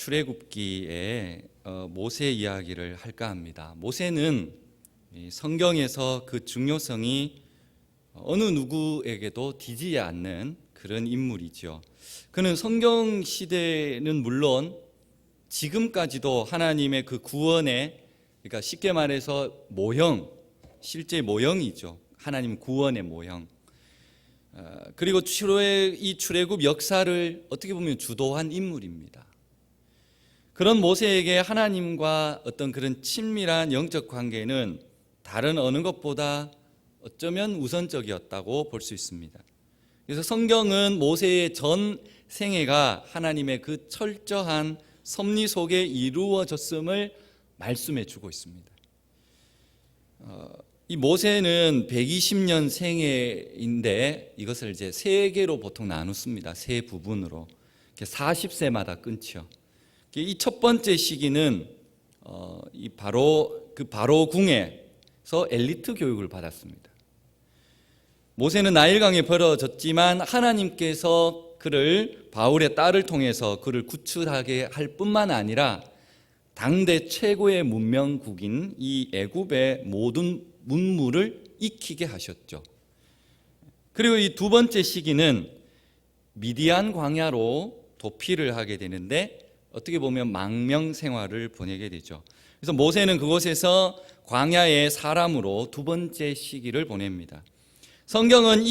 출애굽기에 모세 이야기를 할까 합니다. 모세는 성경에서 그 중요성이 어느 누구에게도 뒤지지 않는 그런 인물이죠. 그는 성경 시대는 물론 지금까지도 하나님의 그 구원의, 그러니까 쉽게 말해서 모형, 실제 모형이죠. 하나님 구원의 모형. 그리고 이 출애굽 역사를 어떻게 보면 주도한 인물입니다. 그런 모세에게 하나님과 어떤 그런 친밀한 영적 관계는 다른 어느 것보다 어쩌면 우선적이었다고 볼 수 있습니다. 그래서 성경은 모세의 전 생애가 하나님의 그 철저한 섭리 속에 이루어졌음을 말씀해 주고 있습니다. 이 모세는 120년 생애인데 이것을 이제 세 개로 보통 나누습니다. 세 부분으로. 40세마다 끊죠. 이 첫 번째 시기는 이 바로 궁에서 엘리트 교육을 받았습니다. 모세는 나일강에 벌어졌지만 하나님께서 그를 바울의 딸을 통해서 그를 구출하게 할 뿐만 아니라 당대 최고의 문명국인 이 애굽의 모든 문물을 익히게 하셨죠. 그리고 이 두 번째 시기는 미디안 광야로 도피를 하게 되는데 어떻게 보면 망명 생활을 보내게 되죠. 그래서 모세는 그곳에서 광야의 사람으로 두 번째 시기를 보냅니다. 성경은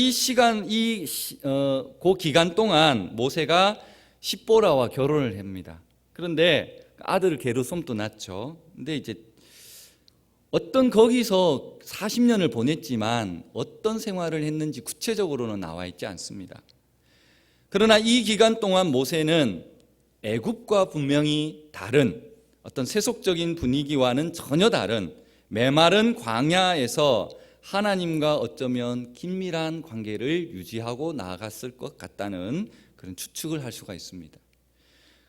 그 기간 동안 모세가 십보라와 결혼을 합니다. 그런데 아들 게르솜도 낳죠. 근데 이제 거기서 40년을 보냈지만 어떤 생활을 했는지 구체적으로는 나와 있지 않습니다. 그러나 이 기간 동안 모세는 애굽과 분명히 다른 어떤 세속적인 분위기와는 전혀 다른 메마른 광야에서 하나님과 어쩌면 긴밀한 관계를 유지하고 나아갔을 것 같다는 그런 추측을 할 수가 있습니다.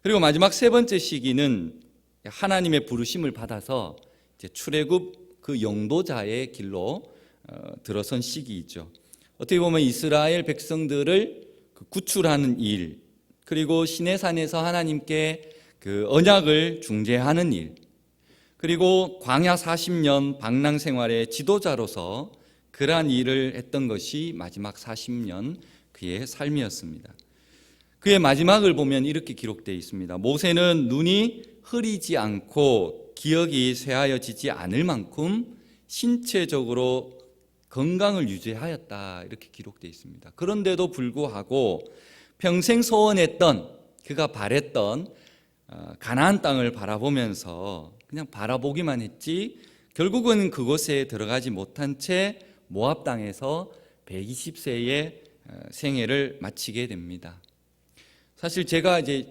그리고 마지막 세 번째 시기는 하나님의 부르심을 받아서 이제 출애굽 그 영도자의 길로 들어선 시기이죠. 어떻게 보면 이스라엘 백성들을 구출하는 일, 그리고 시내산에서 하나님께 그 언약을 중재하는 일, 그리고 광야 40년 방랑 생활의 지도자로서 그러한 일을 했던 것이 마지막 40년 그의 삶이었습니다. 그의 마지막을 보면 이렇게 기록되어 있습니다. 모세는 눈이 흐리지 않고 기억이 쇠하여지지 않을 만큼 신체적으로 건강을 유지하였다, 이렇게 기록되어 있습니다. 그런데도 불구하고 평생 소원했던, 그가 바랬던 가나안 땅을 바라보면서 그냥 바라보기만 했지 결국은 그곳에 들어가지 못한 채 모압 땅에서 120세의 생애를 마치게 됩니다. 사실 제가 이제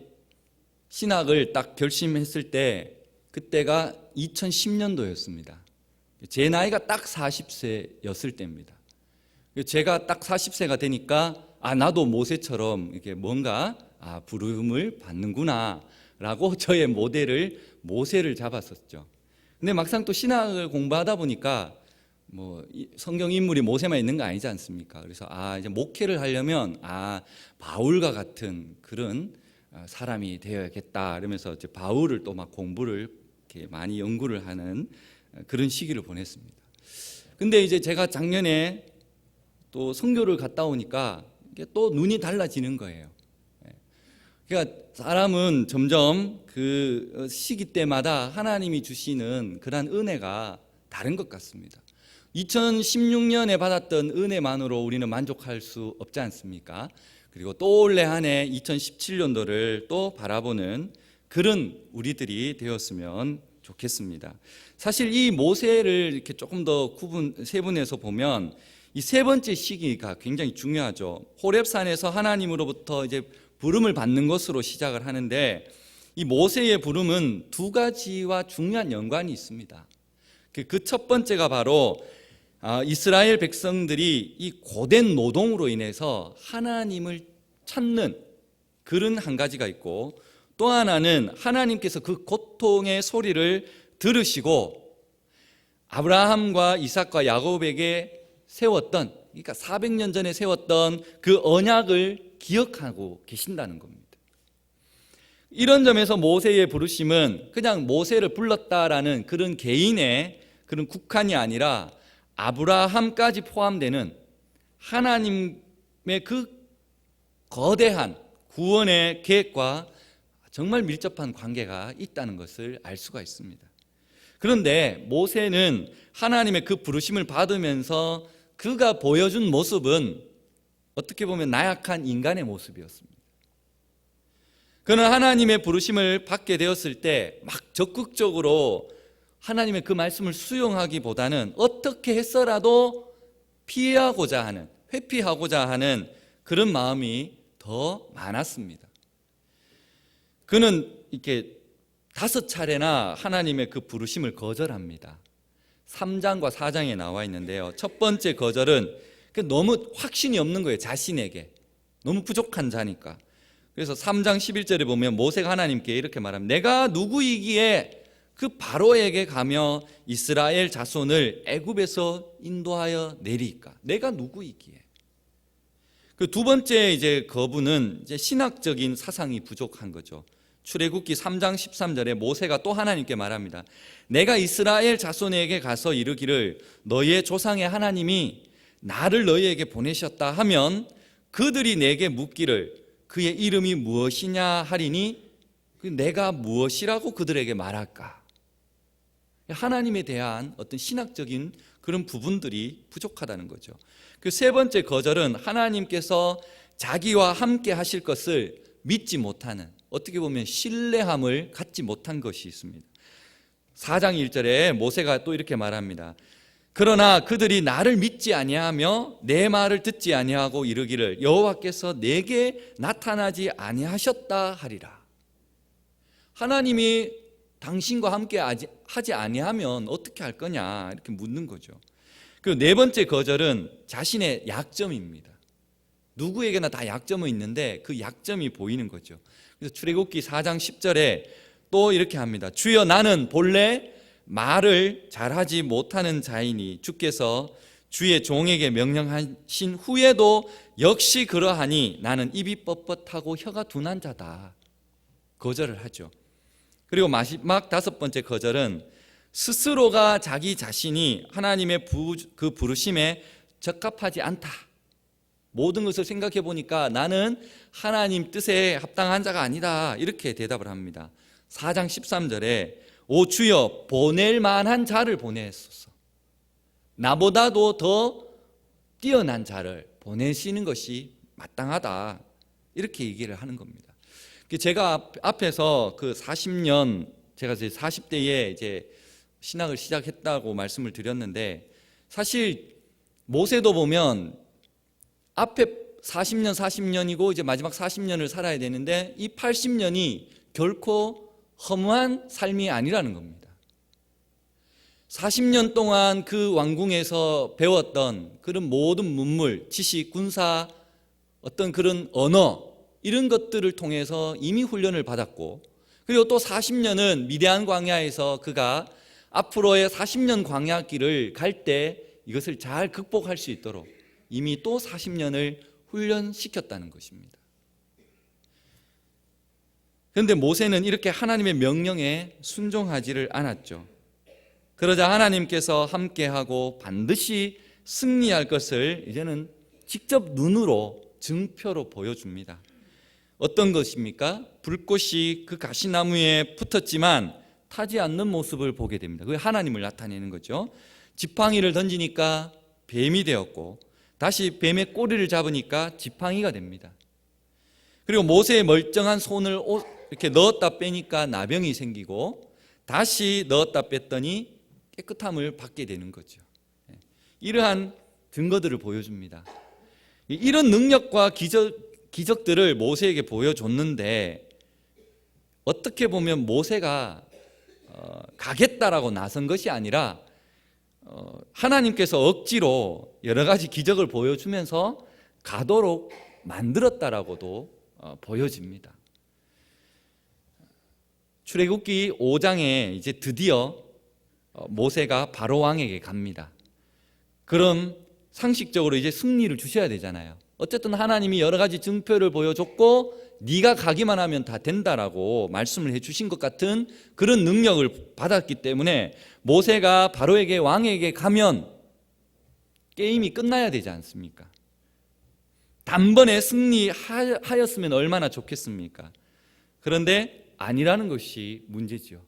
신학을 딱 결심했을 때 그때가 2010년도였습니다. 제 나이가 딱 40세였을 때입니다. 제가 딱 40세가 되니까 나도 모세처럼 이렇게 뭔가 부름을 받는구나 라고 저의 모세를 잡았었죠. 근데 막상 또 신학을 공부하다 보니까 성경 인물이 모세만 있는 거 아니지 않습니까? 그래서 이제 목회를 하려면 바울과 같은 그런 사람이 되어야겠다 이러면서 이제 바울을 또 막 공부를 이렇게 많이 연구를 하는 그런 시기를 보냈습니다. 근데 이제 제가 작년에 또 선교를 갔다 오니까 이게 또 눈이 달라지는 거예요. 그러니까 사람은 점점 그 시기 때마다 하나님이 주시는 그러한 은혜가 다른 것 같습니다. 2016년에 받았던 은혜만으로 우리는 만족할 수 없지 않습니까? 그리고 또 올해 한 해 2017년도를 또 바라보는 그런 우리들이 되었으면 좋겠습니다. 사실 이 모세를 이렇게 조금 더 세분해서 보면 이 세 번째 시기가 굉장히 중요하죠. 호렙산에서 하나님으로부터 이제 부름을 받는 것으로 시작을 하는데 이 모세의 부름은 두 가지와 중요한 연관이 있습니다. 그 첫 번째가 바로 이스라엘 백성들이 이 고된 노동으로 인해서 하나님을 찾는 그런 한 가지가 있고, 또 하나는 하나님께서 그 고통의 소리를 들으시고 아브라함과 이삭과 야곱에게 세웠던, 그러니까 400년 전에 세웠던 그 언약을 기억하고 계신다는 겁니다. 이런 점에서 모세의 부르심은 그냥 모세를 불렀다라는 그런 개인의 그런 국한이 아니라 아브라함까지 포함되는 하나님의 그 거대한 구원의 계획과 정말 밀접한 관계가 있다는 것을 알 수가 있습니다. 그런데 모세는 하나님의 그 부르심을 받으면서 그가 보여준 모습은 어떻게 보면 나약한 인간의 모습이었습니다. 그는 하나님의 부르심을 받게 되었을 때 막 적극적으로 하나님의 그 말씀을 수용하기보다는 어떻게 해서라도 피하고자 하는, 회피하고자 하는 그런 마음이 더 많았습니다. 그는 이렇게 5차례나 하나님의 그 부르심을 거절합니다. 3장과 4장에 나와 있는데요. 첫 번째 거절은 너무 확신이 없는 거예요. 자신에게. 너무 부족한 자니까. 그래서 3장 11절에 보면 모세가 하나님께 이렇게 말합니다. 내가 누구이기에 그 바로에게 가며 이스라엘 자손을 애굽에서 인도하여 내리까? 내가 누구이기에? 그 두 번째 이제 거부는 이제 신학적인 사상이 부족한 거죠. 출애굽기 3장 13절에 모세가 또 하나님께 말합니다. 내가 이스라엘 자손에게 가서 이르기를 너희의 조상의 하나님이 나를 너희에게 보내셨다 하면 그들이 내게 묻기를 그의 이름이 무엇이냐 하리니 내가 무엇이라고 그들에게 말할까? 하나님에 대한 어떤 신학적인 그런 부분들이 부족하다는 거죠. 그 세 번째 거절은 하나님께서 자기와 함께 하실 것을 믿지 못하는, 어떻게 보면 신뢰함을 갖지 못한 것이 있습니다. 4장 1절에 모세가 또 이렇게 말합니다. 그러나 그들이 나를 믿지 아니하며 내 말을 듣지 아니하고 이르기를 여호와께서 내게 나타나지 아니하셨다 하리라. 하나님이 당신과 함께 하지 아니하면 어떻게 할 거냐 이렇게 묻는 거죠. 그 네 번째 거절은 자신의 약점입니다. 누구에게나 다 약점은 있는데 그 약점이 보이는 거죠. 그래서 출애굽기 4장 10절에 또 이렇게 합니다. 주여 나는 본래 말을 잘하지 못하는 자이니 주께서 주의 종에게 명령하신 후에도 역시 그러하니 나는 입이 뻣뻣하고 혀가 둔한 자다. 거절을 하죠. 그리고 마지막 5번째 거절은 스스로가 자기 자신이 하나님의 그 부르심에 적합하지 않다. 모든 것을 생각해 보니까 나는 하나님 뜻에 합당한 자가 아니다. 이렇게 대답을 합니다. 4장 13절에 오 주여 보낼 만한 자를 보내소서. 나보다도 더 뛰어난 자를 보내시는 것이 마땅하다. 이렇게 얘기를 하는 겁니다. 제가 앞에서 그 40년, 제가 이제 40대에 이제 신학을 시작했다고 말씀을 드렸는데 사실 모세도 보면 앞에 40년이고 이제 마지막 40년을 살아야 되는데 이 80년이 결코 허무한 삶이 아니라는 겁니다. 40년 동안 그 왕궁에서 배웠던 그런 모든 문물, 지식, 군사, 어떤 그런 언어 이런 것들을 통해서 이미 훈련을 받았고 그리고 또 40년은 미디안 광야에서 그가 앞으로의 40년 광야길을 갈 때 이것을 잘 극복할 수 있도록 이미 또 40년을 훈련시켰다는 것입니다. 그런데 모세는 이렇게 하나님의 명령에 순종하지를 않았죠. 그러자 하나님께서 함께하고 반드시 승리할 것을 이제는 직접 눈으로 증표로 보여줍니다. 어떤 것입니까? 불꽃이 그 가시나무에 붙었지만 타지 않는 모습을 보게 됩니다. 그게 하나님을 나타내는 거죠. 지팡이를 던지니까 뱀이 되었고 다시 뱀의 꼬리를 잡으니까 지팡이가 됩니다. 그리고 모세의 멀쩡한 손을 이렇게 넣었다 빼니까 나병이 생기고 다시 넣었다 뺐더니 깨끗함을 받게 되는 거죠. 이러한 증거들을 보여줍니다. 이런 능력과 기적들을 모세에게 보여줬는데 어떻게 보면 모세가 가겠다라고 나선 것이 아니라 하나님께서 억지로 여러 가지 기적을 보여주면서 가도록 만들었다라고도 보여집니다. 출애굽기 5장에 이제 드디어 모세가 바로 왕에게 갑니다. 그럼 상식적으로 이제 승리를 주셔야 되잖아요. 어쨌든 하나님이 여러 가지 증표를 보여줬고 네가 가기만 하면 다 된다라고 말씀을 해주신 것 같은 그런 능력을 받았기 때문에 모세가 바로에게 왕에게 가면 게임이 끝나야 되지 않습니까? 단번에 승리하였으면 얼마나 좋겠습니까? 그런데 아니라는 것이 문제죠.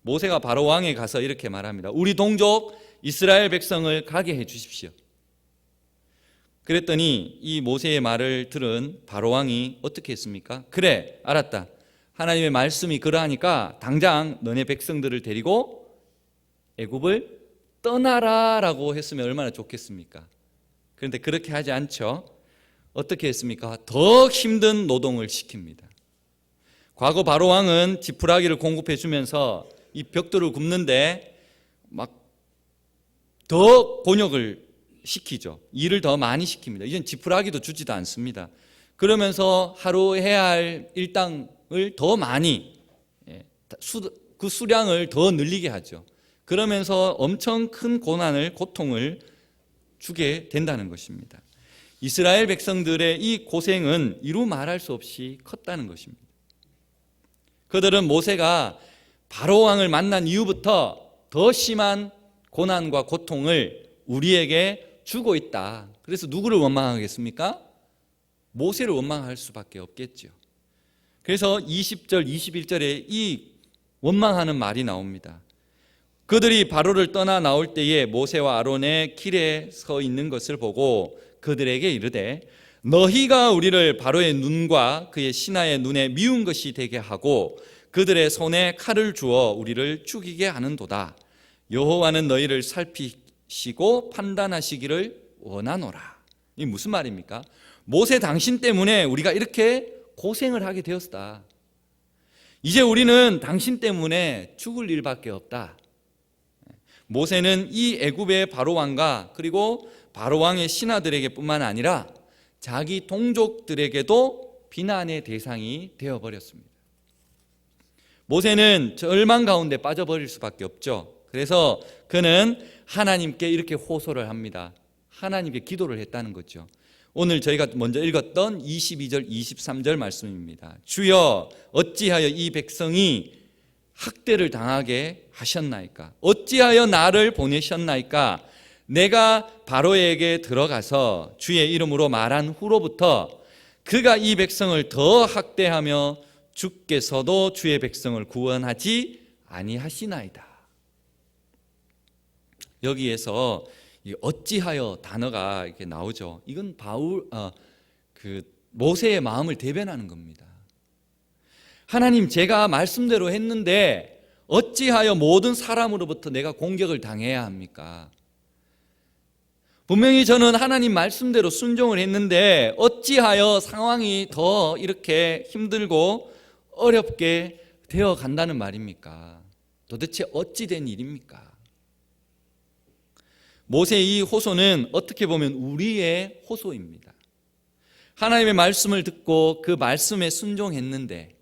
모세가 바로 왕에 가서 이렇게 말합니다. 우리 동족 이스라엘 백성을 가게 해 주십시오. 그랬더니 이 모세의 말을 들은 바로 왕이 어떻게 했습니까? 그래, 알았다. 하나님의 말씀이 그러하니까 당장 너네 백성들을 데리고 애굽을 떠나라라고 했으면 얼마나 좋겠습니까? 그런데 그렇게 하지 않죠. 어떻게 했습니까? 더 힘든 노동을 시킵니다. 과거 바로 왕은 지푸라기를 공급해 주면서 이 벽돌을 굽는데 막 더 곤욕을 시키죠. 일을 더 많이 시킵니다. 이젠 지푸라기도 주지도 않습니다. 그러면서 하루 해야 할 일당을 더 많이, 그 수량을 더 늘리게 하죠. 그러면서 엄청 큰 고통을 주게 된다는 것입니다. 이스라엘 백성들의 이 고생은 이루 말할 수 없이 컸다는 것입니다. 그들은 모세가 바로 왕을 만난 이후부터 더 심한 고난과 고통을 우리에게 주고 있다. 그래서 누구를 원망하겠습니까? 모세를 원망할 수밖에 없겠죠. 그래서 20절, 21절에 이 원망하는 말이 나옵니다. 그들이 바로를 떠나 나올 때에 모세와 아론의 길에 서 있는 것을 보고 그들에게 이르되 너희가 우리를 바로의 눈과 그의 신하의 눈에 미운 것이 되게 하고 그들의 손에 칼을 주어 우리를 죽이게 하는도다. 여호와는 너희를 살피시고 판단하시기를 원하노라. 이게 무슨 말입니까? 모세 당신 때문에 우리가 이렇게 고생을 하게 되었다. 이제 우리는 당신 때문에 죽을 일밖에 없다. 모세는 이 애굽의 바로 왕과 그리고 바로 왕의 신하들에게 뿐만 아니라 자기 동족들에게도 비난의 대상이 되어버렸습니다. 모세는 절망 가운데 빠져버릴 수밖에 없죠. 그래서 그는 하나님께 이렇게 호소를 합니다. 하나님께 기도를 했다는 거죠. 오늘 저희가 먼저 읽었던 22절, 23절 말씀입니다. 주여 어찌하여 이 백성이 학대를 당하게 하셨나이까? 어찌하여 나를 보내셨나이까? 내가 바로에게 들어가서 주의 이름으로 말한 후로부터 그가 이 백성을 더 학대하며 주께서도 주의 백성을 구원하지 아니하시나이다. 여기에서 어찌하여 단어가 이렇게 나오죠. 이건 모세의 마음을 대변하는 겁니다. 하나님, 제가 말씀대로 했는데 어찌하여 모든 사람으로부터 내가 공격을 당해야 합니까? 분명히 저는 하나님 말씀대로 순종을 했는데 어찌하여 상황이 더 이렇게 힘들고 어렵게 되어 간다는 말입니까? 도대체 어찌 된 일입니까? 모세의 이 호소는 어떻게 보면 우리의 호소입니다. 하나님의 말씀을 듣고 그 말씀에 순종했는데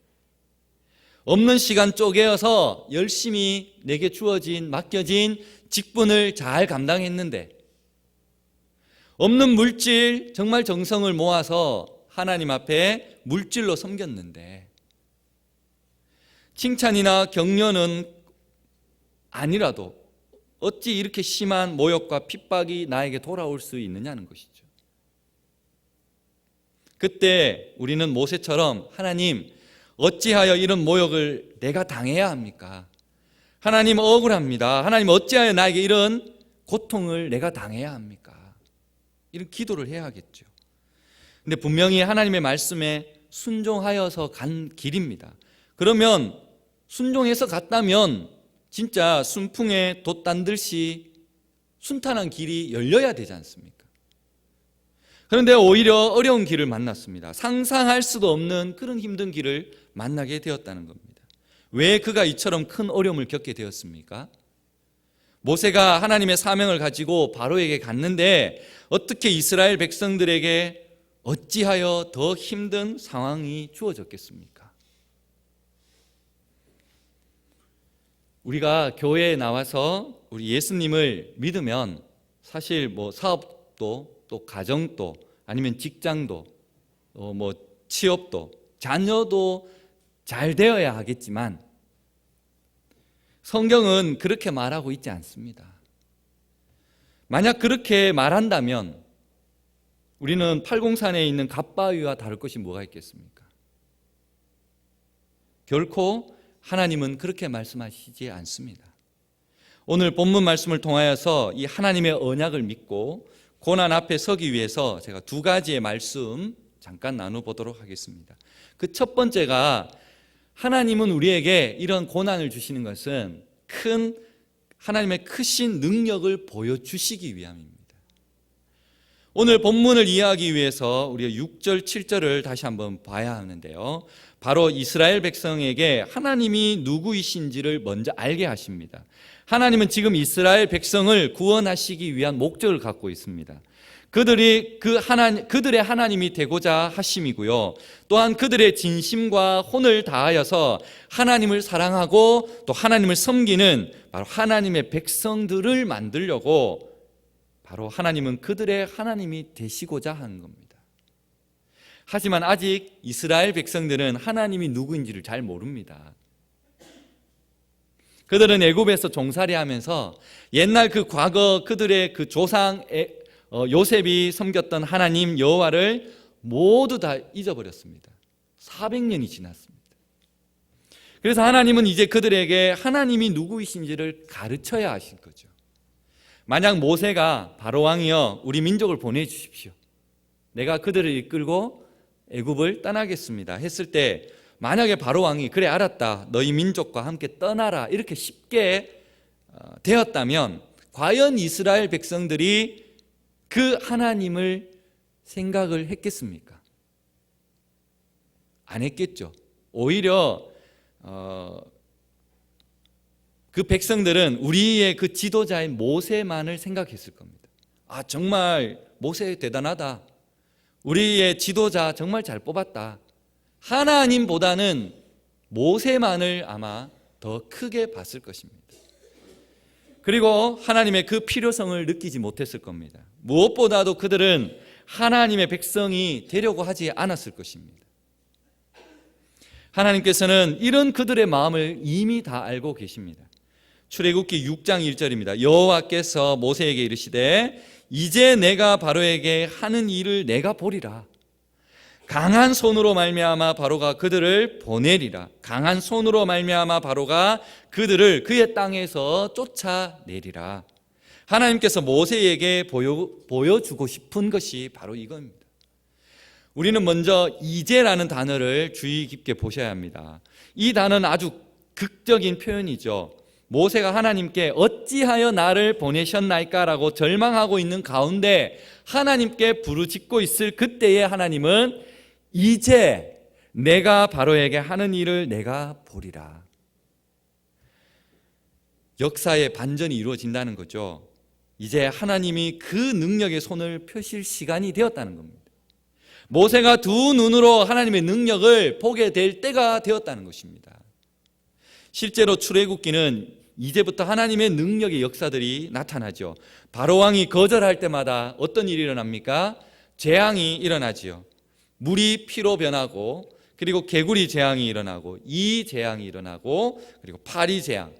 없는 시간 쪼개어서 열심히 내게 맡겨진 직분을 잘 감당했는데 없는 물질, 정말 정성을 모아서 하나님 앞에 물질로 섬겼는데 칭찬이나 격려는 아니라도 어찌 이렇게 심한 모욕과 핍박이 나에게 돌아올 수 있느냐는 것이죠. 그때 우리는 모세처럼 하나님, 어찌하여 이런 모욕을 내가 당해야 합니까? 하나님 억울합니다. 하나님 어찌하여 나에게 이런 고통을 내가 당해야 합니까? 이런 기도를 해야 하겠죠. 근데 분명히 하나님의 말씀에 순종하여서 간 길입니다. 그러면 순종해서 갔다면 진짜 순풍에 돛단 듯이 순탄한 길이 열려야 되지 않습니까? 그런데 오히려 어려운 길을 만났습니다. 상상할 수도 없는 그런 힘든 길을 만나게 되었다는 겁니다. 왜 그가 이처럼 큰 어려움을 겪게 되었습니까? 모세가 하나님의 사명을 가지고 바로에게 갔는데 어떻게 이스라엘 백성들에게 어찌하여 더 힘든 상황이 주어졌겠습니까? 우리가 교회에 나와서 우리 예수님을 믿으면 사실 사업도 또 가정도 아니면 직장도 취업도 자녀도 잘 되어야 하겠지만 성경은 그렇게 말하고 있지 않습니다. 만약 그렇게 말한다면 우리는 팔공산에 있는 갓바위와 다를 것이 뭐가 있겠습니까? 결코 하나님은 그렇게 말씀하시지 않습니다. 오늘 본문 말씀을 통하여서 이 하나님의 언약을 믿고 고난 앞에 서기 위해서 제가 두 가지의 말씀 잠깐 나눠보도록 하겠습니다. 그 첫 번째가 하나님은 우리에게 이런 고난을 주시는 것은 큰 하나님의 크신 능력을 보여주시기 위함입니다. 오늘 본문을 이해하기 위해서 우리가 6절, 7절을 다시 한번 봐야 하는데요. 바로 이스라엘 백성에게 하나님이 누구이신지를 먼저 알게 하십니다. 하나님은 지금 이스라엘 백성을 구원하시기 위한 목적을 갖고 있습니다. 그들의 하나님이 되고자 하심이고요. 또한 그들의 진심과 혼을 다하여서 하나님을 사랑하고 또 하나님을 섬기는 바로 하나님의 백성들을 만들려고 바로 하나님은 그들의 하나님이 되시고자 하는 겁니다. 하지만 아직 이스라엘 백성들은 하나님이 누구인지를 잘 모릅니다. 그들은 애굽에서 종살이하면서 옛날 그 과거 그들의 그 조상 요셉이 섬겼던 하나님 여호와를 모두 다 잊어버렸습니다. 400년이 지났습니다. 그래서 하나님은 이제 그들에게 하나님이 누구이신지를 가르쳐야 하실 거죠. 만약 모세가 바로왕이여 우리 민족을 보내주십시오, 내가 그들을 이끌고 애굽을 떠나겠습니다 했을 때 만약에 바로왕이 그래 알았다 너희 민족과 함께 떠나라 이렇게 쉽게 되었다면 과연 이스라엘 백성들이 그 하나님을 생각을 했겠습니까? 안 했겠죠. 오히려 그 백성들은 우리의 그 지도자인 모세만을 생각했을 겁니다. 아, 정말 모세 대단하다, 우리의 지도자 정말 잘 뽑았다. 하나님보다는 모세만을 아마 더 크게 봤을 것입니다. 그리고 하나님의 그 필요성을 느끼지 못했을 겁니다. 무엇보다도 그들은 하나님의 백성이 되려고 하지 않았을 것입니다. 하나님께서는 이런 그들의 마음을 이미 다 알고 계십니다. 출애굽기 6장 1절입니다. 여호와께서 모세에게 이르시되 이제 내가 바로에게 하는 일을 내가 보리라. 강한 손으로 말미암아 바로가 그들을 보내리라. 강한 손으로 말미암아 바로가 그들을 그의 땅에서 쫓아내리라. 하나님께서 모세에게 보여주고 싶은 것이 바로 이겁니다. 우리는 먼저 이제라는 단어를 주의 깊게 보셔야 합니다. 이 단어는 아주 극적인 표현이죠. 모세가 하나님께 어찌하여 나를 보내셨나이까라고 절망하고 있는 가운데 하나님께 부르짖고 있을 그때에 하나님은 이제 내가 바로에게 하는 일을 내가 보리라. 역사의 반전이 이루어진다는 거죠. 이제 하나님이 그 능력의 손을 펴실 시간이 되었다는 겁니다. 모세가 두 눈으로 하나님의 능력을 보게 될 때가 되었다는 것입니다. 실제로 출애굽기는 이제부터 하나님의 능력의 역사들이 나타나죠. 바로왕이 거절할 때마다 어떤 일이 일어납니까? 재앙이 일어나지요. 물이 피로 변하고, 그리고 개구리 재앙이 일어나고, 이 재앙이 일어나고, 그리고 파리 재앙,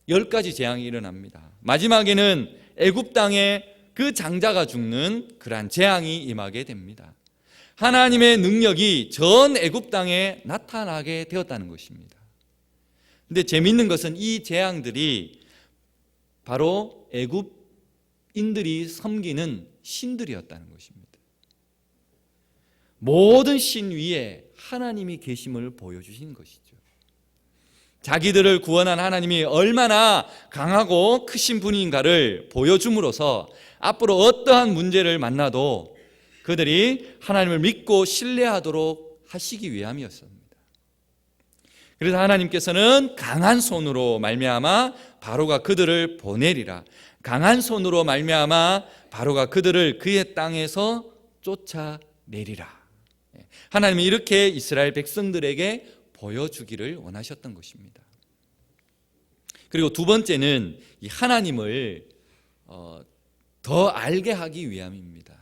10가지 재앙이 일어납니다. 마지막에는 애굽 땅에 그 장자가 죽는 그러한 재앙이 임하게 됩니다. 하나님의 능력이 전 애굽 땅에 나타나게 되었다는 것입니다. 근데 재미있는 것은 이 재앙들이 바로 애굽인들이 섬기는 신들이었다는 것입니다. 모든 신 위에 하나님이 계심을 보여주신 것이죠. 자기들을 구원한 하나님이 얼마나 강하고 크신 분인가를 보여줌으로써 앞으로 어떠한 문제를 만나도 그들이 하나님을 믿고 신뢰하도록 하시기 위함이었습니다. 그래서 하나님께서는 강한 손으로 말미암아 바로가 그들을 보내리라. 강한 손으로 말미암아 바로가 그들을 그의 땅에서 쫓아내리라. 하나님이 이렇게 이스라엘 백성들에게 보여주기를 원하셨던 것입니다. 그리고 두 번째는 이 하나님을 더 알게 하기 위함입니다.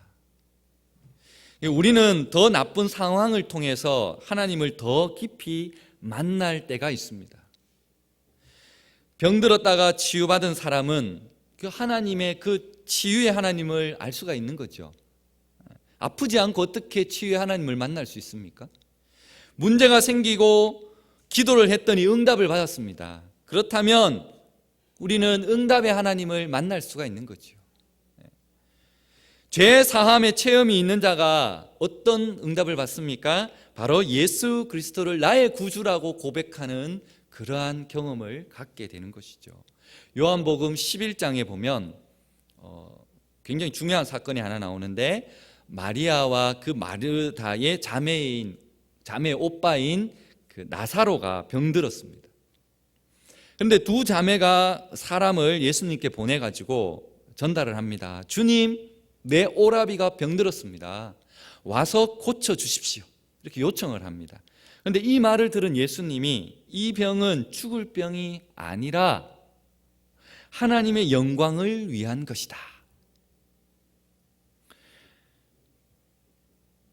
우리는 더 나쁜 상황을 통해서 하나님을 더 깊이 만날 때가 있습니다. 병들었다가 치유받은 사람은 그 하나님의 그 치유의 하나님을 알 수가 있는 거죠. 아프지 않고 어떻게 치유의 하나님을 만날 수 있습니까? 문제가 생기고 기도를 했더니 응답을 받았습니다. 그렇다면 우리는 응답의 하나님을 만날 수가 있는 거죠. 죄 사함의 체험이 있는 자가 어떤 응답을 받습니까? 바로 예수 그리스도를 나의 구주라고 고백하는 그러한 경험을 갖게 되는 것이죠. 요한복음 11장에 보면 굉장히 중요한 사건이 하나 나오는데, 마리아와 그 마르다의 자매 오빠인 그 나사로가 병들었습니다. 그런데 두 자매가 사람을 예수님께 보내가지고 전달을 합니다. 주님, 내 오라비가 병들었습니다. 와서 고쳐주십시오. 이렇게 요청을 합니다. 그런데 이 말을 들은 예수님이 이 병은 죽을 병이 아니라 하나님의 영광을 위한 것이다.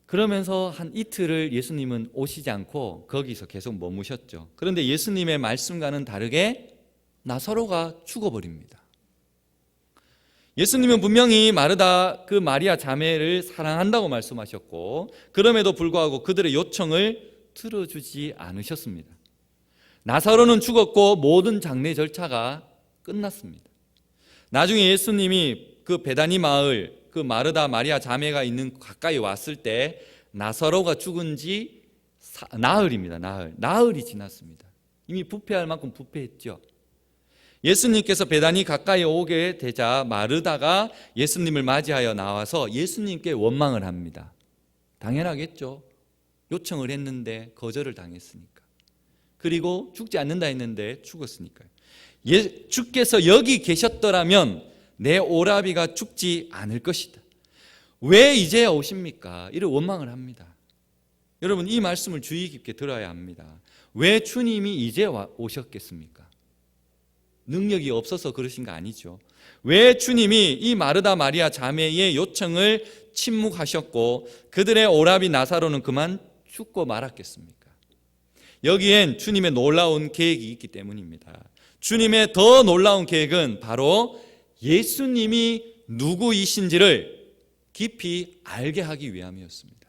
그러면서 한 이틀을 예수님은 오시지 않고 거기서 계속 머무셨죠. 그런데 예수님의 말씀과는 다르게 나사로가 죽어버립니다. 예수님은 분명히 마르다 그 마리아 자매를 사랑한다고 말씀하셨고, 그럼에도 불구하고 그들의 요청을 들어주지 않으셨습니다. 나사로는 죽었고 모든 장례 절차가 끝났습니다. 나중에 예수님이 그 베다니 마을, 그 마르다 마리아 자매가 있는 가까이 왔을 때 나사로가 죽은 지 나흘입니다. 나흘이 지났습니다. 이미 부패할 만큼 부패했죠. 예수님께서 베다니 가까이 오게 되자 마르다가 예수님을 맞이하여 나와서 예수님께 원망을 합니다. 당연하겠죠. 요청을 했는데 거절을 당했으니까. 그리고 죽지 않는다 했는데 죽었으니까요. 주께서 여기 계셨더라면 내 오라비가 죽지 않을 것이다. 왜 이제야 오십니까? 이런 원망을 합니다. 여러분, 이 말씀을 주의 깊게 들어야 합니다. 왜 주님이 이제 오셨겠습니까? 능력이 없어서 그러신 거 아니죠. 왜 주님이 이 마르다 마리아 자매의 요청을 침묵하셨고 그들의 오라비 나사로는 그만 죽고 말았겠습니까? 여기엔 주님의 놀라운 계획이 있기 때문입니다. 주님의 더 놀라운 계획은 바로 예수님이 누구이신지를 깊이 알게 하기 위함이었습니다.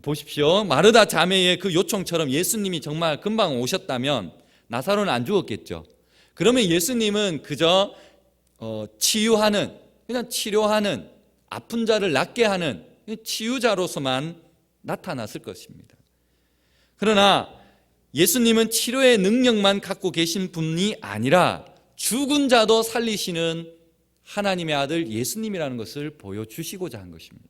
보십시오. 마르다 자매의 그 요청처럼 예수님이 정말 금방 오셨다면 나사로는 안 죽었겠죠. 그러면 예수님은 그저 치유하는, 그냥 치료하는, 아픈 자를 낫게 하는 치유자로서만 나타났을 것입니다. 그러나 예수님은 치료의 능력만 갖고 계신 분이 아니라 죽은 자도 살리시는 하나님의 아들 예수님이라는 것을 보여주시고자 한 것입니다.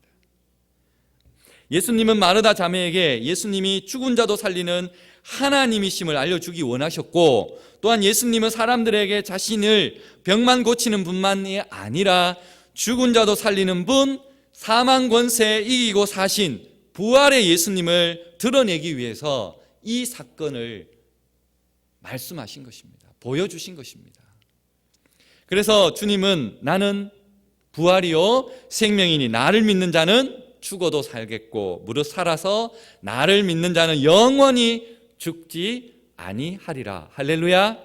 예수님은 마르다 자매에게 예수님이 죽은 자도 살리는 하나님이심을 알려주기 원하셨고, 또한 예수님은 사람들에게 자신을 병만 고치는 분만이 아니라 죽은 자도 살리는 분, 사망 권세 이기고 사신 부활의 예수님을 드러내기 위해서 이 사건을 말씀하신 것입니다. 보여주신 것입니다. 그래서 주님은 나는 부활이요 생명이니 나를 믿는 자는 죽어도 살겠고 무릇 살아서 나를 믿는 자는 영원히 죽지 아니하리라. 할렐루야.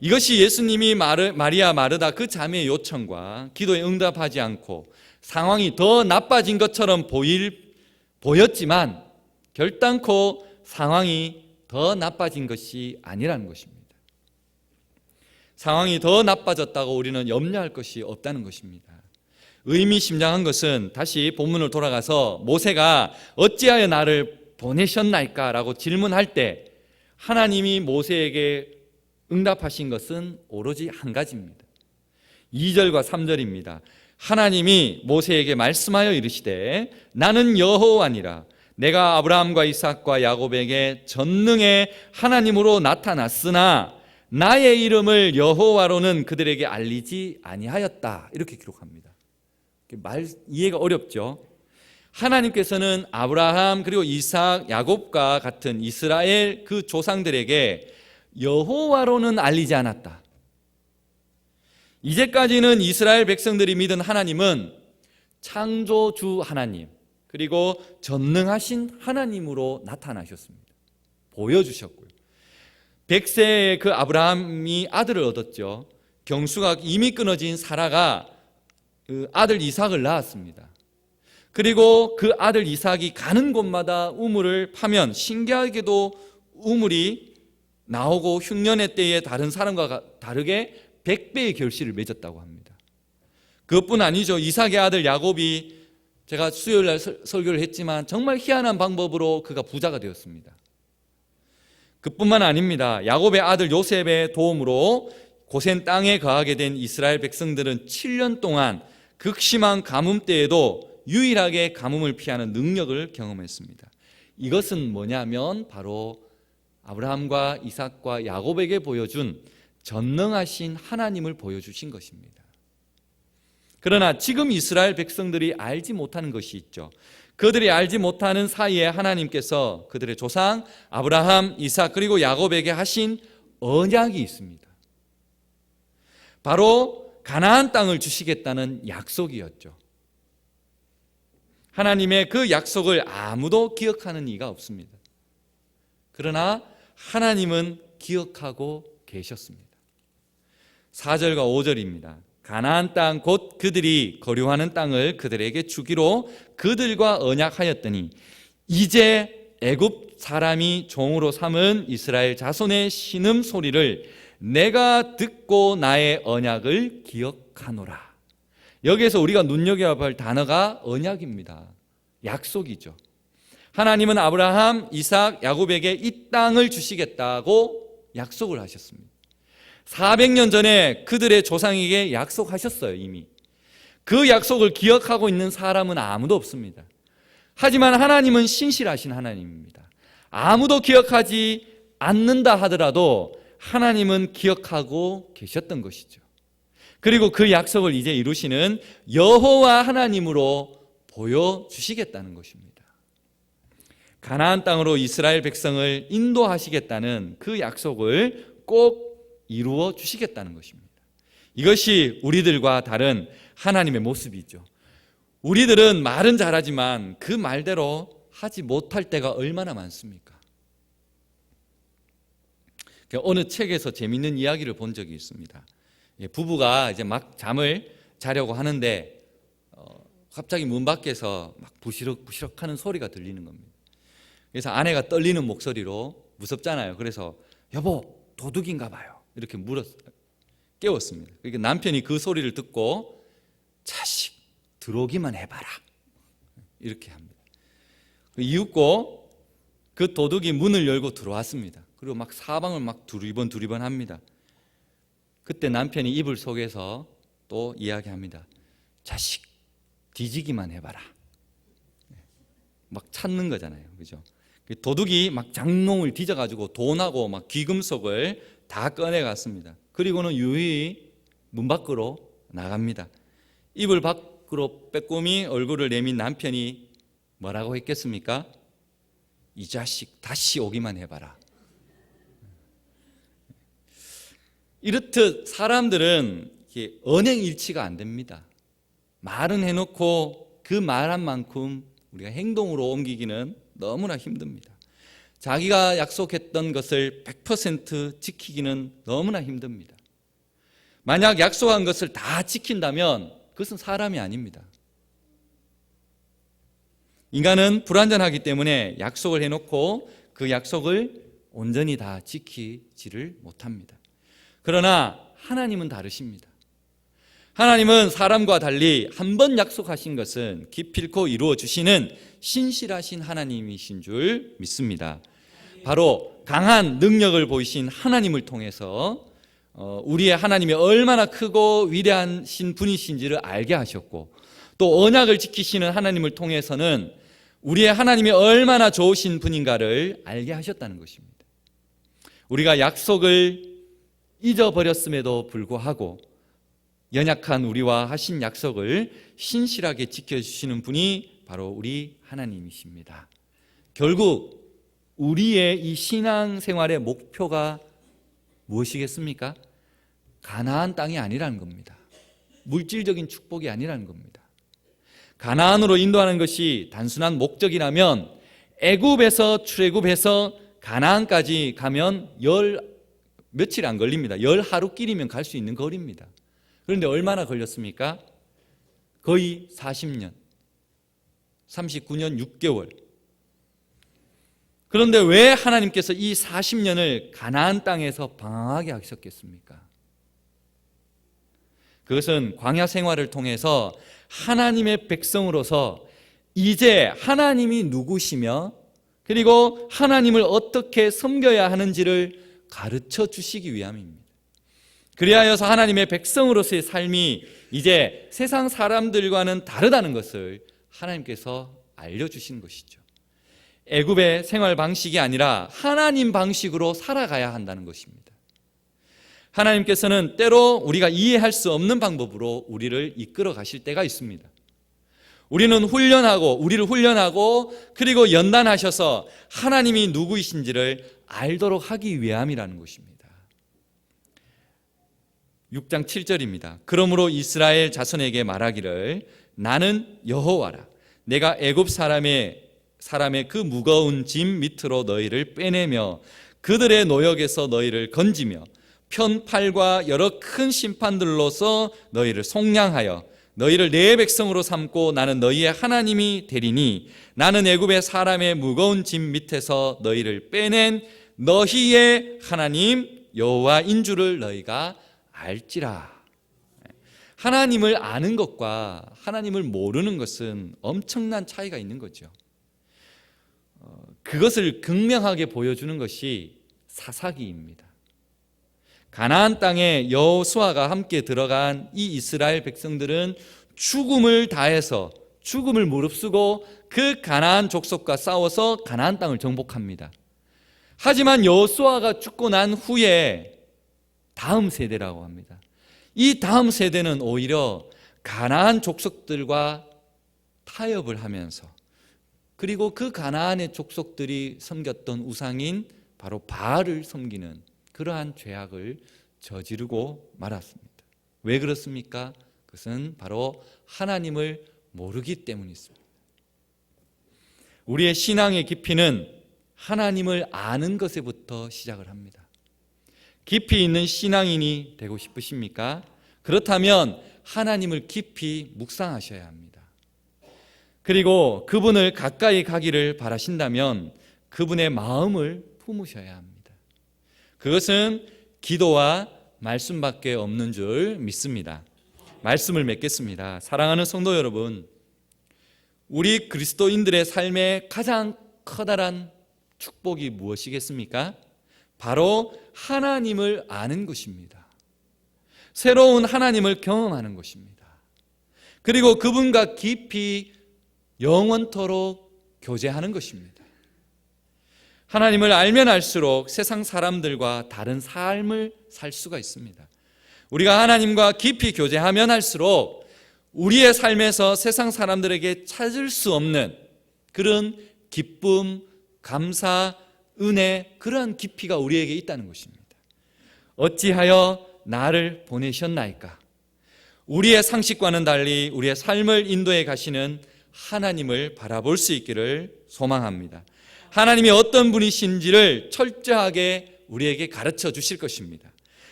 이것이 예수님이 마리아 마르다 그 자매의 요청과 기도에 응답하지 않고 상황이 더 나빠진 것처럼 보였지만 결단코 상황이 더 나빠진 것이 아니라는 것입니다. 상황이 더 나빠졌다고 우리는 염려할 것이 없다는 것입니다. 의미심장한 것은 다시 본문을 돌아가서 모세가 어찌하여 나를 보내셨나이까? 라고 질문할 때 하나님이 모세에게 응답하신 것은 오로지 한 가지입니다. 2절과 3절입니다. 하나님이 모세에게 말씀하여 이르시되 나는 여호와니라. 내가 아브라함과 이삭과 야곱에게 전능의 하나님으로 나타났으나 나의 이름을 여호와로는 그들에게 알리지 아니하였다. 이렇게 기록합니다. 이해가 어렵죠? 하나님께서는 아브라함 그리고 이삭, 야곱과 같은 이스라엘 그 조상들에게 여호와로는 알리지 않았다. 이제까지는 이스라엘 백성들이 믿은 하나님은 창조주 하나님, 그리고 전능하신 하나님으로 나타나셨습니다. 보여주셨고요. 100세의 그 아브라함이 아들을 얻었죠. 경수가 이미 끊어진 사라가 그 아들 이삭을 낳았습니다. 그리고 그 아들 이삭이 가는 곳마다 우물을 파면 신기하게도 우물이 나오고 흉년의 때에 다른 사람과 다르게 100배의 결실을 맺었다고 합니다. 그것뿐 아니죠. 이삭의 아들 야곱이, 제가 수요일날 설교를 했지만 정말 희한한 방법으로 그가 부자가 되었습니다. 그뿐만 아닙니다. 야곱의 아들 요셉의 도움으로 고센 땅에 거하게 된 이스라엘 백성들은 7년 동안 극심한 가뭄 때에도 유일하게 가뭄을 피하는 능력을 경험했습니다. 이것은 뭐냐면 바로 아브라함과 이삭과 야곱에게 보여준 전능하신 하나님을 보여주신 것입니다. 그러나 지금 이스라엘 백성들이 알지 못하는 것이 있죠. 그들이 알지 못하는 사이에 하나님께서 그들의 조상 아브라함, 이삭 그리고 야곱에게 하신 언약이 있습니다. 바로 가나안 땅을 주시겠다는 약속이었죠. 하나님의 그 약속을 아무도 기억하는 이가 없습니다. 그러나 하나님은 기억하고 계셨습니다. 4절과 5절입니다. 가나안 땅 곧 그들이 거류하는 땅을 그들에게 주기로 그들과 언약하였더니 이제 애굽 사람이 종으로 삼은 이스라엘 자손의 신음 소리를 내가 듣고 나의 언약을 기억하노라. 여기에서 우리가 눈여겨야 할 단어가 언약입니다. 약속이죠. 하나님은 아브라함, 이삭, 야곱에게 이 땅을 주시겠다고 약속을 하셨습니다. 400년 전에 그들의 조상에게 약속하셨어요. 이미 그 약속을 기억하고 있는 사람은 아무도 없습니다. 하지만 하나님은 신실하신 하나님입니다. 아무도 기억하지 않는다 하더라도 하나님은 기억하고 계셨던 것이죠. 그리고 그 약속을 이제 이루시는 여호와 하나님으로 보여주시겠다는 것입니다. 가나안 땅으로 이스라엘 백성을 인도하시겠다는 그 약속을 꼭 이루어 주시겠다는 것입니다. 이것이 우리들과 다른 하나님의 모습이죠. 우리들은 말은 잘하지만 그 말대로 하지 못할 때가 얼마나 많습니까? 어느 책에서 재미있는 이야기를 본 적이 있습니다. 부부가 이제 막 잠을 자려고 하는데 갑자기 문 밖에서 막 부시럭부시럭 하는 소리가 들리는 겁니다. 그래서 아내가 떨리는 목소리로, 무섭잖아요. 그래서 여보 도둑인가 봐요 이렇게 깨웠습니다. 그러니까 남편이 그 소리를 듣고 자식 들어오기만 해봐라 이렇게 합니다. 이윽고 그 도둑이 문을 열고 들어왔습니다. 그리고 막 사방을 막 두리번 합니다. 그때 남편이 이불 속에서 또 이야기합니다. 자식 뒤지기만 해봐라. 막 찾는 거잖아요. 그죠? 도둑이 막 장롱을 뒤져가지고 돈하고 막 귀금속을 다 꺼내갔습니다. 그리고는 유유히 문 밖으로 나갑니다. 이불 밖으로 빼꼼히 얼굴을 내민 남편이 뭐라고 했겠습니까? 이 자식 다시 오기만 해봐라. 이렇듯 사람들은 언행일치가 안 됩니다. 말은 해놓고 그 말한 만큼 우리가 행동으로 옮기기는 너무나 힘듭니다. 자기가 약속했던 것을 100% 지키기는 너무나 힘듭니다. 만약 약속한 것을 다 지킨다면 그것은 사람이 아닙니다. 인간은 불완전하기 때문에 약속을 해놓고 그 약속을 온전히 다 지키지를 못합니다. 그러나 하나님은 다르십니다. 하나님은 사람과 달리 한 번 약속하신 것은 기필코 이루어 주시는 신실하신 하나님이신 줄 믿습니다. 바로 강한 능력을 보이신 하나님을 통해서 우리의 하나님이 얼마나 크고 위대하신 분이신지를 알게 하셨고, 또 언약을 지키시는 하나님을 통해서는 우리의 하나님이 얼마나 좋으신 분인가를 알게 하셨다는 것입니다. 우리가 약속을 잊어버렸음에도 불구하고 연약한 우리와 하신 약속을 신실하게 지켜주시는 분이 바로 우리 하나님이십니다. 결국 우리의 이 신앙생활의 목표가 무엇이겠습니까? 가나안 땅이 아니라는 겁니다. 물질적인 축복이 아니라는 겁니다. 가나안으로 인도하는 것이 단순한 목적이라면 애굽에서 출애굽해서 가나안까지 가면 며칠 안 걸립니다. 10하루길이면 갈 수 있는 거리입니다. 그런데 얼마나 걸렸습니까? 거의 40년, 39년 6개월. 그런데 왜 하나님께서 이 40년을 가나안 땅에서 방황하게 하셨겠습니까? 그것은 광야 생활을 통해서 하나님의 백성으로서 이제 하나님이 누구시며 그리고 하나님을 어떻게 섬겨야 하는지를 가르쳐 주시기 위함입니다. 그리하여서 하나님의 백성으로서의 삶이 이제 세상 사람들과는 다르다는 것을 하나님께서 알려주신 것이죠. 애굽의 생활 방식이 아니라 하나님 방식으로 살아가야 한다는 것입니다. 하나님께서는 때로 우리가 이해할 수 없는 방법으로 우리를 이끌어 가실 때가 있습니다. 우리를 훈련하고 그리고 연단하셔서 하나님이 누구이신지를 알도록 하기 위함이라는 것입니다. 6장 7절입니다. 그러므로 이스라엘 자손에게 말하기를 나는 여호와라. 내가 애굽 사람의 그 무거운 짐 밑으로 너희를 빼내며 그들의 노역에서 너희를 건지며 편팔과 여러 큰 심판들로서 너희를 속량하여 너희를 내 백성으로 삼고 나는 너희의 하나님이 되리니 나는 애굽의 사람의 무거운 짐 밑에서 너희를 빼낸 너희의 하나님 여호와인 줄을 너희가 알지라. 하나님을 아는 것과 하나님을 모르는 것은 엄청난 차이가 있는 거죠. 그것을 극명하게 보여주는 것이 사사기입니다. 가나안 땅에 여호수아가 함께 들어간 이 이스라엘 백성들은 죽음을 다해서 죽음을 무릅쓰고 그 가나안 족속과 싸워서 가나안 땅을 정복합니다. 하지만 여호수아가 죽고 난 후에 다음 세대라고 합니다. 이 다음 세대는 오히려 가나안 족속들과 타협을 하면서 그리고 그 가나안의 족속들이 섬겼던 우상인 바로 바알을 섬기는 그러한 죄악을 저지르고 말았습니다. 왜 그렇습니까? 그것은 바로 하나님을 모르기 때문이었습니다. 우리의 신앙의 깊이는 하나님을 아는 것에부터 시작을 합니다. 깊이 있는 신앙인이 되고 싶으십니까? 그렇다면 하나님을 깊이 묵상하셔야 합니다. 그리고 그분을 가까이 가기를 바라신다면 그분의 마음을 품으셔야 합니다. 그것은 기도와 말씀밖에 없는 줄 믿습니다. 말씀을 맺겠습니다. 사랑하는 성도 여러분, 우리 그리스도인들의 삶의 가장 커다란 축복이 무엇이겠습니까? 바로 하나님을 아는 것입니다. 새로운 하나님을 경험하는 것입니다. 그리고 그분과 깊이 영원토록 교제하는 것입니다. 하나님을 알면 알수록 세상 사람들과 다른 삶을 살 수가 있습니다. 우리가 하나님과 깊이 교제하면 할수록 우리의 삶에서 세상 사람들에게 찾을 수 없는 그런 기쁨, 감사, 은혜, 그러한 깊이가 우리에게 있다는 것입니다. 어찌하여 나를 보내셨나이까? 우리의 상식과는 달리 우리의 삶을 인도해 가시는 하나님을 바라볼 수 있기를 소망합니다. 하나님이 어떤 분이신지를 철저하게 우리에게 가르쳐 주실 것입니다.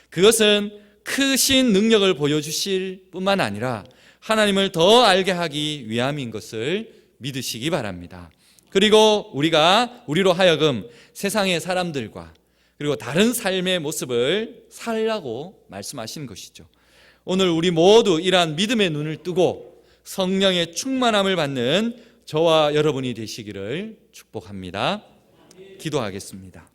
그것은 크신 능력을 보여주실 뿐만 아니라 하나님을 더 알게 하기 위함인 것을 믿으시기 바랍니다. 그리고 우리로 하여금 세상의 사람들과 그리고 다른 삶의 모습을 살라고 말씀하시는 것이죠. 오늘 우리 모두 이러한 믿음의 눈을 뜨고 성령의 충만함을 받는 저와 여러분이 되시기를 축복합니다. 기도하겠습니다.